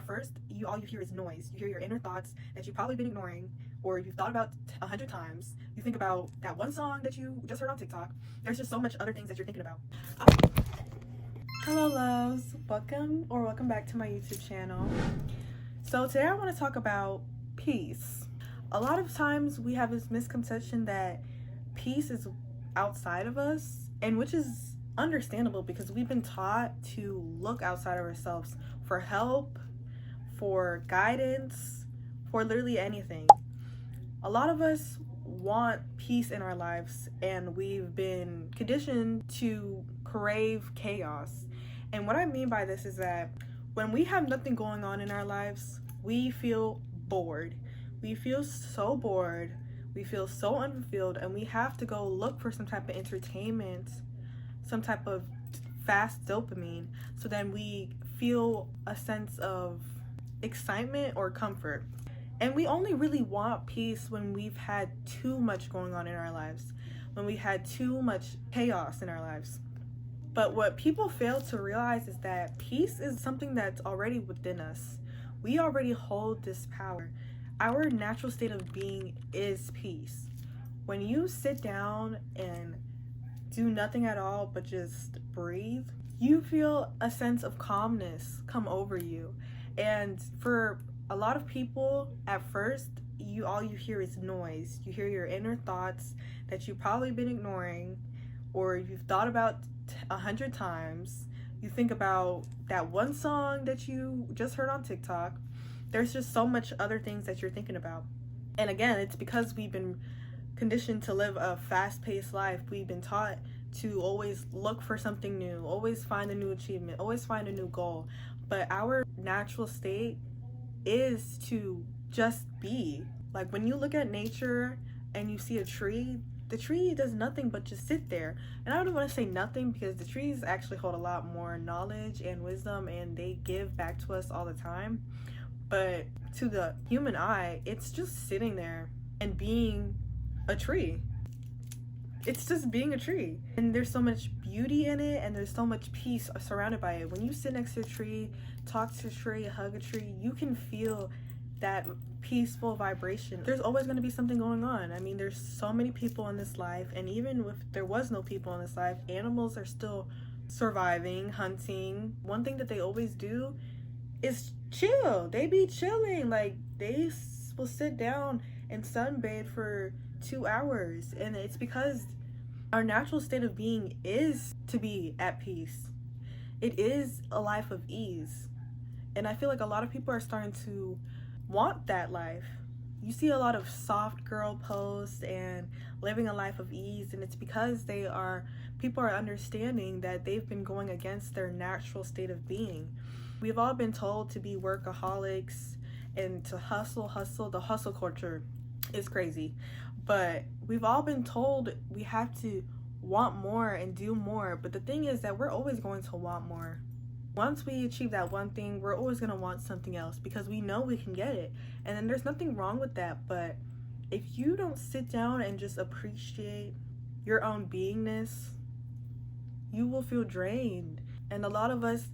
at first, all you hear is noise. You hear your inner thoughts that you've probably been ignoring, or you've thought about 100 times. You think about that one song that you just heard on TikTok. There's just so much other things that you're thinking about. Hello loves, welcome back to my YouTube channel. So today I want to talk about peace. A lot of times we have this misconception that peace is outside of us, and which is understandable because we've been taught to look outside of ourselves for help, for guidance, for literally anything. A lot of us want peace in our lives, and we've been conditioned to crave chaos. And what I mean by this is that when we have nothing going on in our lives, we feel bored. We feel so bored. We feel so unfulfilled, and we have to go look for some type of entertainment, some type of fast dopamine, so then we feel a sense of excitement or comfort. And we only really want peace when we've had too much going on in our lives, when we had too much chaos in our lives. But what people fail to realize is that peace is something that's already within us. We already hold this power. Our natural state of being is peace. When you sit down and do nothing at all but just breathe, you feel a sense of calmness come over you. And for a lot of people, at first, all you hear is noise. You hear your inner thoughts that you've probably been ignoring, or you've thought about 100 times. You think about that one song that you just heard on TikTok. There's just so much other things that you're thinking about. And again, it's because we've been conditioned to live a fast-paced life. We've been taught to always look for something new, always find a new achievement, always find a new goal. But our natural state is to just be. Like when you look at nature and you see a tree, the tree does nothing but just sit there. And I don't want to say nothing because the trees actually hold a lot more knowledge and wisdom, and they give back to us all the time. But to the human eye, it's just sitting there and being a tree. It's just being a tree. And there's so much beauty in it, and there's so much peace surrounded by it. When you sit next to a tree, talk to a tree, hug a tree, you can feel that peaceful vibration. There's always going to be something going on. I mean, there's so many people in this life, and even if there was no people in this life, animals are still surviving, hunting. One thing that they always do is chill. They be chilling. Like, they will sit down and sunbathe for 2 hours, and it's because our natural state of being is to be at peace. It is a life of ease, and I feel like a lot of people are starting to want that life. You see a lot of soft girl posts and living a life of ease, and it's because people are understanding that they've been going against their natural state of being. We've all been told to be workaholics and to hustle. The hustle culture is crazy. But we've all been told we have to want more and do more. But the thing is that we're always going to want more. Once we achieve that one thing, we're always going to want something else because we know we can get it. And then there's nothing wrong with that. But if you don't sit down and just appreciate your own beingness, you will feel drained. And a lot of us,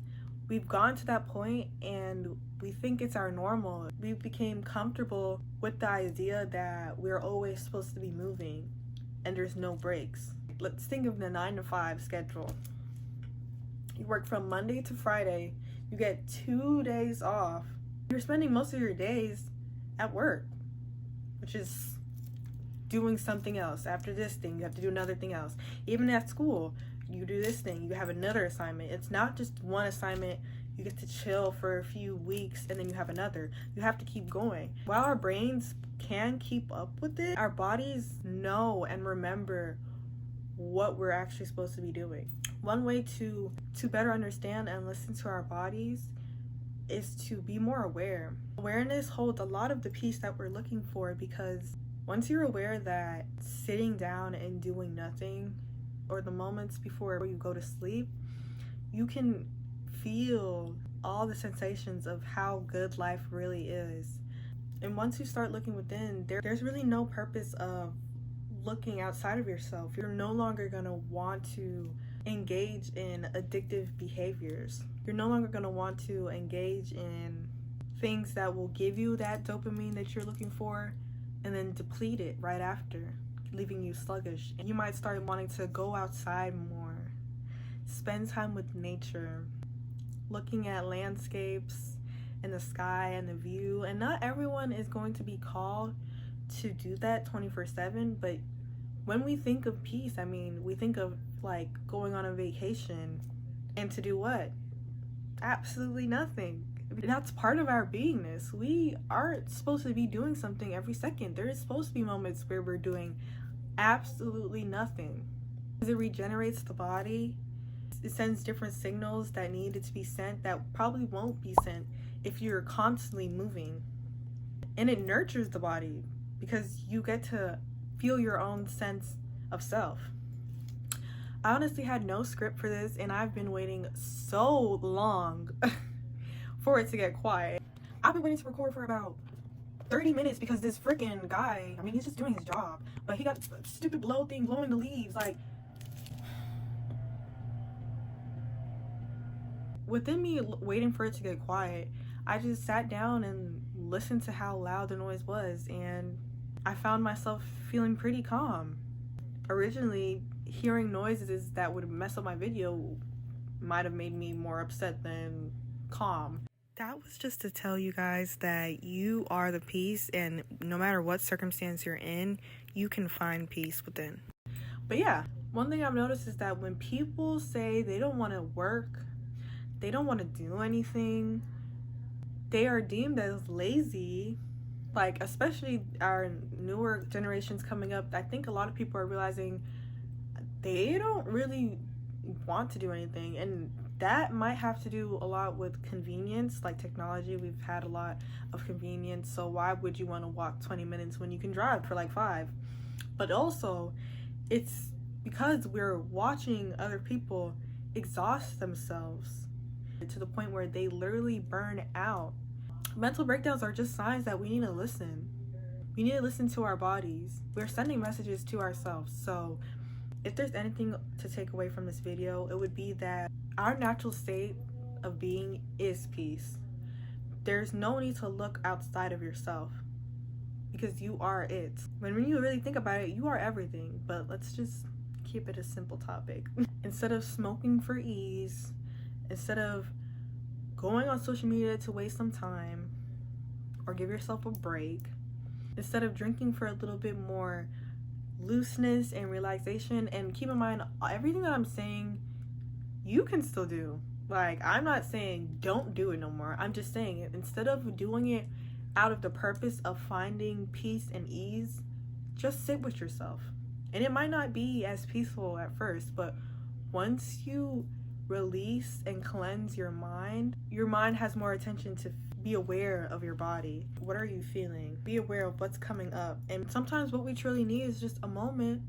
we've gone to that point and we think it's our normal. We became comfortable with the idea that we're always supposed to be moving and there's no breaks. Let's think of the 9-to-5 schedule. You work from Monday to Friday. You get 2 days off. You're spending most of your days at work, which is doing something else. After this thing, you have to do another thing else. Even at school, you do this thing, you have another assignment. It's not just one assignment. You get to chill for a few weeks and then you have another. You have to keep going. While our brains can keep up with it, our bodies know and remember what we're actually supposed to be doing. One way to better understand and listen to our bodies is to be more aware. Awareness holds a lot of the peace that we're looking for, because once you're aware that sitting down and doing nothing, or the moments before you go to sleep, you can feel all the sensations of how good life really is. And once you start looking within, there's really no purpose of looking outside of yourself. You're no longer going to want to engage in addictive behaviors. You're no longer going to want to engage in things that will give you that dopamine that you're looking for, and then deplete it right after, leaving you sluggish. And you might start wanting to go outside more, spend time with nature, looking at landscapes and the sky and the view. And not everyone is going to be called to do that 24/7, but when we think of peace, I mean, we think of like going on a vacation, and to do what? Absolutely nothing. That's part of our beingness. We aren't supposed to be doing something every second. There is supposed to be moments where we're doing absolutely nothing. It regenerates the body. It sends different signals that needed to be sent that probably won't be sent if you're constantly moving. And it nurtures the body because you get to feel your own sense of self. I honestly had no script for this, and I've been waiting so long for it to get quiet. I've been waiting to record for about 30 minutes because this freaking guy, I mean, he's just doing his job, but he got a stupid blow thing blowing the leaves. Like, within me waiting for it to get quiet, I just sat down and listened to how loud the noise was, and I found myself feeling pretty calm. Originally, hearing noises that would mess up my video might have made me more upset than calm. That was just to tell you guys that you are the peace, and no matter what circumstance you're in, you can find peace within. But yeah, one thing I've noticed is that when people say they don't want to work, they don't want to do anything, they are deemed as lazy. Like, especially our newer generations coming up, I think a lot of people are realizing they don't really want to do anything, and that might have to do a lot with convenience. Like technology, we've had a lot of convenience, so why would you want to walk 20 minutes when you can drive for like 5? But also, it's because we're watching other people exhaust themselves to the point where they literally burn out. Mental breakdowns are just signs that we need to listen. We need to listen to our bodies. We're sending messages to ourselves. So if there's anything to take away from this video, it would be that our natural state of being is peace. There's no need to look outside of yourself because you are it. When you really think about it, you are everything. But let's just keep it a simple topic. Instead of smoking for ease, instead of going on social media to waste some time or give yourself a break, instead of drinking for a little bit more looseness and relaxation, and keep in mind, everything that I'm saying you can still do. Like, I'm not saying don't do it no more. I'm just saying, instead of doing it out of the purpose of finding peace and ease, just sit with yourself. And it might not be as peaceful at first, but once you release and cleanse your mind has more attention to be aware of your body. What are you feeling? Be aware of what's coming up. And sometimes what we truly need is just a moment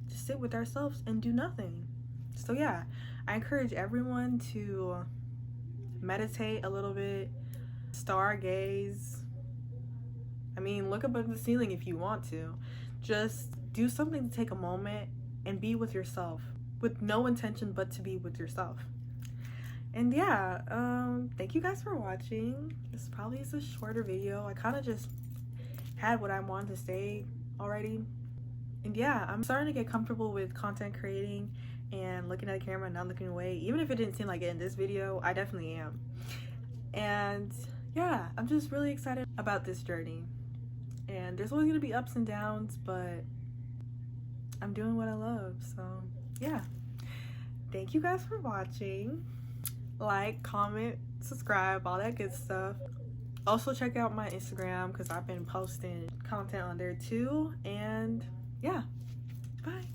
to sit with ourselves and do nothing. So yeah, I encourage everyone to meditate a little bit, stargaze. I mean, look up at the ceiling if you want to. Just do something to take a moment and be with yourself, with no intention but to be with yourself. And yeah, thank you guys for watching. This probably is a shorter video. I kind of just had what I wanted to say already. And yeah, I'm starting to get comfortable with content creating and looking at the camera and not looking away. Even if it didn't seem like it in this video, I definitely am. And yeah, I'm just really excited about this journey. And there's always gonna be ups and downs, but I'm doing what I love. So yeah, thank you guys for watching. Like, comment, subscribe, all that good stuff. Also check out my Instagram because I've been posting content on there too. And yeah, bye.